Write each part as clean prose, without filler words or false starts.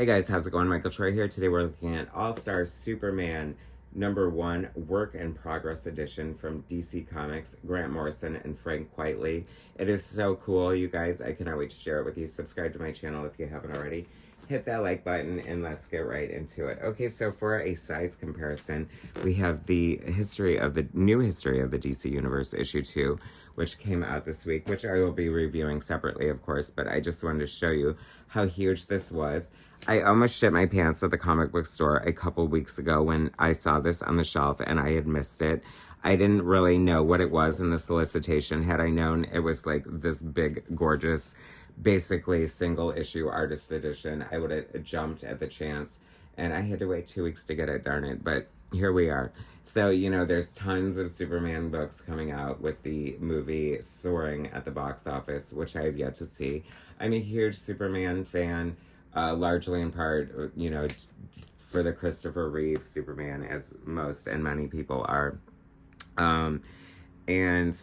Hey guys, how's it going? Michael Troy here. Today we're looking at All Star Superman #1 Work in Progress edition from DC Comics, Grant Morrison and Frank Quitely. It is so cool, you guys. I cannot wait to share it with you. Subscribe to my channel if you haven't already. Hit that like button and let's get right into it. Okay, so for a size comparison, we have the new history of the DC Universe issue 2, which came out this week, which I will be reviewing separately, of course, but I just wanted to show you how huge this was. I almost shit my pants at the comic book store a couple weeks ago when I saw this on the shelf and I had missed it. I didn't really know what it was in the solicitation. Had I known it was like this big, gorgeous, basically single issue artist edition, I would have jumped at the chance. And I had to wait 2 weeks to get it, darn it. But here we are. So, there's tons of Superman books coming out with the movie soaring at the box office, which I have yet to see. I'm a huge Superman fan. Largely in part, for the Christopher Reeve Superman, as most and many people are. Um, and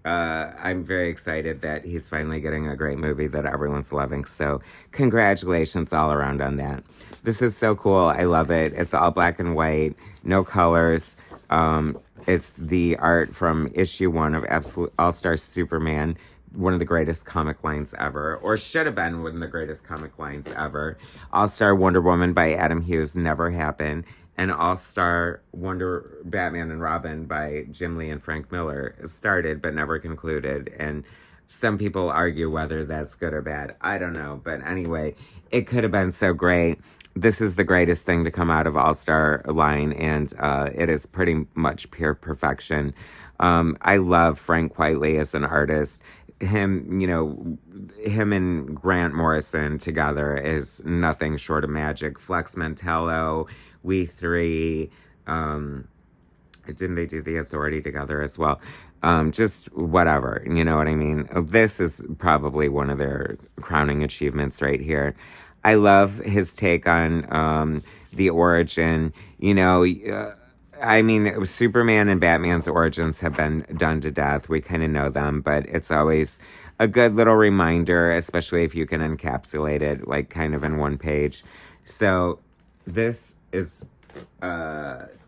I'm very excited that he's finally getting a great movie that everyone's loving. So, congratulations all around on that. This is so cool. I love it. It's all black and white, no colors. It's the art from issue 1 of Absolute All-Star Superman, one of the greatest comic lines ever, or should have been one of the greatest comic lines ever. All-Star Wonder Woman by Adam Hughes never happened. And All-Star Wonder Batman and Robin by Jim Lee and Frank Miller started but never concluded. And some people argue whether that's good or bad. I don't know. But anyway, it could have been so great. This is the greatest thing to come out of All-Star line, and it is pretty much pure perfection. I love Frank Quitely as an artist. Him and Grant Morrison together is nothing short of magic. Flex Mentallo, We Three, didn't they do The Authority together as well? Just whatever, you know what I mean? This is probably one of their crowning achievements right here. I love his take on the origin. Superman and Batman's origins have been done to death. We kind of know them, but it's always a good little reminder, especially if you can encapsulate it, like, kind of in one page. So, this is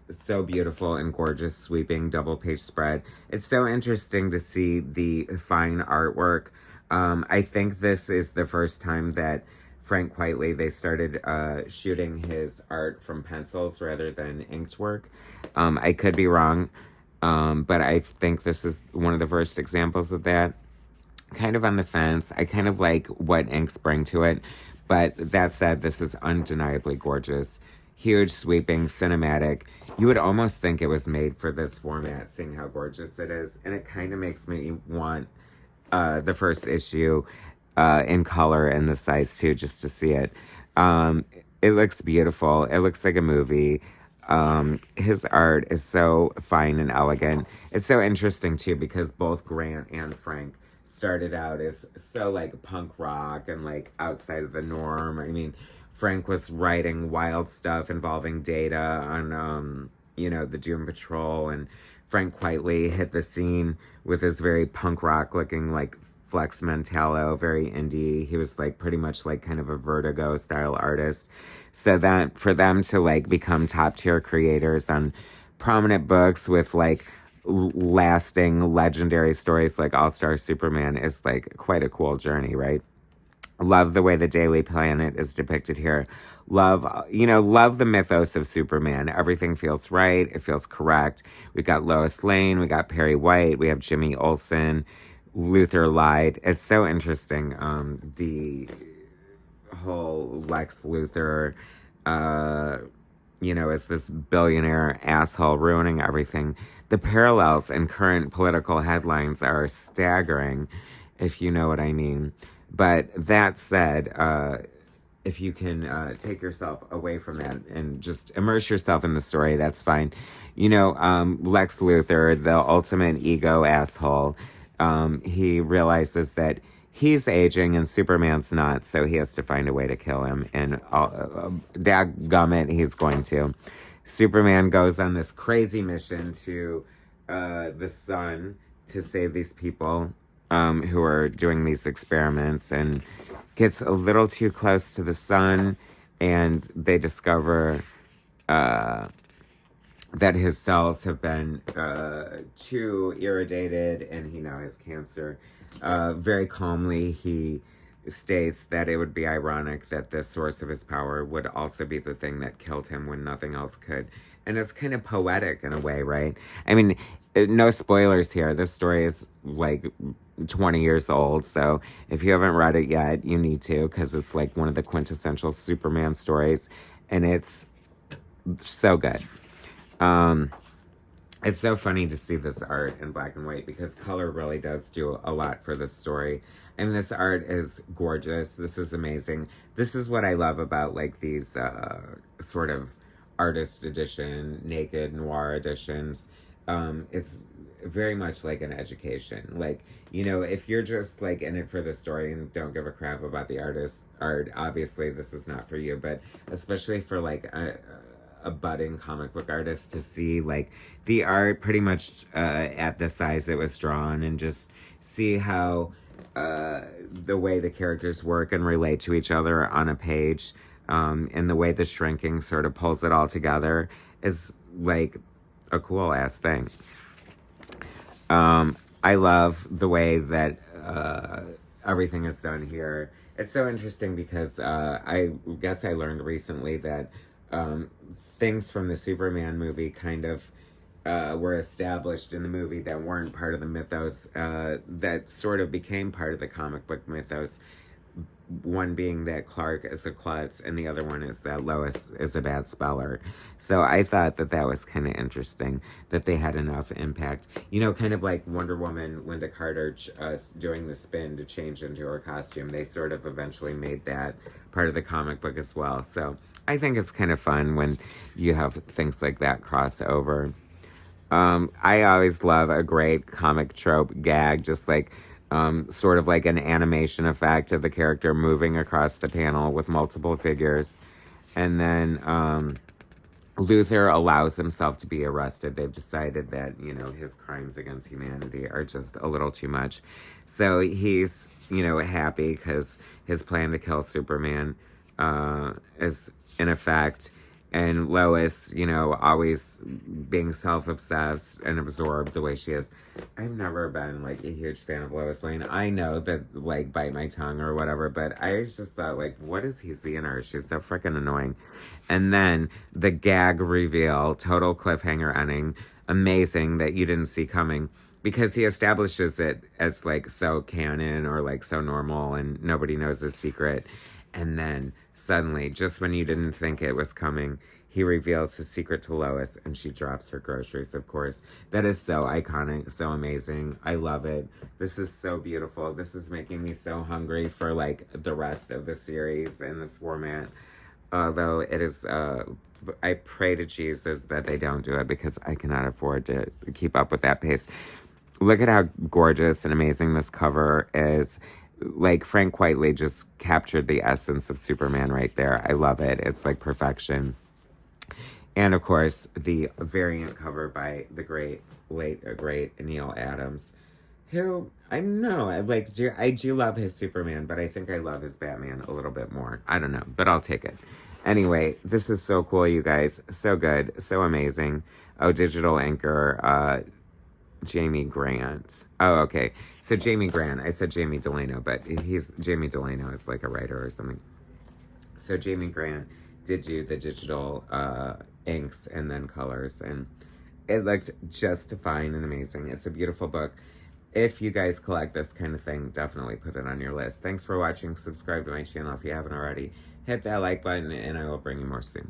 so beautiful and gorgeous, sweeping double-page spread. It's so interesting to see the fine artwork. I think this is the first time that Frank Quitely, they started shooting his art from pencils rather than inked work. I could be wrong, but I think this is one of the first examples of that. Kind of on the fence. I kind of like what inks bring to it, but that said, this is undeniably gorgeous. Huge, sweeping, cinematic. You would almost think it was made for this format, seeing how gorgeous it is, and it kind of makes me want the first issue in color and the size too, just to see it. It looks beautiful. It looks like a movie. His art is so fine and elegant. It's so interesting too, because both Grant and Frank started out as so like punk rock and like outside of the norm. I mean, Frank was writing wild stuff involving Data on the Doom Patrol, and Frank Quitely hit the scene with his very punk rock looking like Flex Mentallo, very indie. He was like pretty much like kind of a Vertigo style artist. So that for them to like become top tier creators on prominent books with like lasting legendary stories like All-Star Superman is like quite a cool journey, right? Love the way the Daily Planet is depicted here. Love the mythos of Superman. Everything feels right. It feels correct. We got Lois Lane. We got Perry White. We have Jimmy Olsen. Luther lied. It's so interesting. The whole Lex Luthor, as this billionaire asshole ruining everything. The parallels in current political headlines are staggering, if you know what I mean. But that said, if you can take yourself away from that and just immerse yourself in the story, that's fine. Lex Luthor, the ultimate ego asshole, he realizes that he's aging and Superman's not, so he has to find a way to kill him. And dadgummit, he's going to. Superman goes on this crazy mission to the sun to save these people who are doing these experiments, and gets a little too close to the sun, and they discover that his cells have been too irritated and he now has cancer. Very calmly, he states that it would be ironic that the source of his power would also be the thing that killed him when nothing else could. And it's kind of poetic in a way, right? I mean, no spoilers here. This story is like 20 years old, so if you haven't read it yet, you need to, because it's like one of the quintessential Superman stories, and it's so good. It's so funny to see this art in black and white because color really does do a lot for this story. And this art is gorgeous. This is amazing. This is what I love about like these sort of artist edition, naked noir editions. It's very much like an education. Like, you know, if you're just like in it for the story and don't give a crap about the artist art, obviously this is not for you. But especially for like a budding comic book artist, to see like the art pretty much at the size it was drawn and just see how the way the characters work and relate to each other on a page, and the way the shrinking sort of pulls it all together is like a cool ass thing. I love the way that everything is done here. It's so interesting because I guess I learned recently that things from the Superman movie kind of were established in the movie that weren't part of the mythos, that sort of became part of the comic book mythos. One being that Clark is a klutz, and the other one is that Lois is a bad speller. So I thought that that was kind of interesting, that they had enough impact. You know, kind of like Wonder Woman, Linda Carter doing the spin to change into her costume. They sort of eventually made that part of the comic book as well. So I think it's kind of fun when you have things like that cross over. I always love a great comic trope gag, just like sort of like an animation effect of the character moving across the panel with multiple figures. And then Luthor allows himself to be arrested. They've decided that, you know, his crimes against humanity are just a little too much. So he's, you know, happy because his plan to kill Superman is in effect. And Lois, you know, always being self-obsessed and absorbed the way she is. I've never been, like, a huge fan of Lois Lane. I know that, like, bite my tongue or whatever, but I just thought, like, what does he see in her? She's so freaking annoying. And then the gag reveal, total cliffhanger ending, amazing that you didn't see coming. Because he establishes it as, like, so canon or, like, so normal and nobody knows his secret. And then suddenly, just when you didn't think it was coming, he reveals his secret to Lois and she drops her groceries, of course. That is so iconic, so amazing. I love it. This is so beautiful. This is making me so hungry for like the rest of the series in this format. Although it is, I pray to Jesus that they don't do it because I cannot afford to keep up with that pace. Look at how gorgeous and amazing this cover is. Like, Frank Quitely just captured the essence of Superman right there. I love it. It's like perfection. And of course, the variant cover by the great Neil Adams, who I don't know, I do love his Superman, but I think I love his Batman a little bit more. I don't know, but I'll take it. Anyway, this is so cool, you guys. So good, so amazing. Oh, digital anchor, Jamie Grant. Oh, okay. So Jamie Grant. I said Jamie Delano, but Jamie Delano is like a writer or something. So Jamie Grant did do the digital inks and then colors, and it looked just fine and amazing. It's a beautiful book. If you guys collect this kind of thing, definitely put it on your list. Thanks for watching. Subscribe to my channel if you haven't already. Hit that like button, and I will bring you more soon.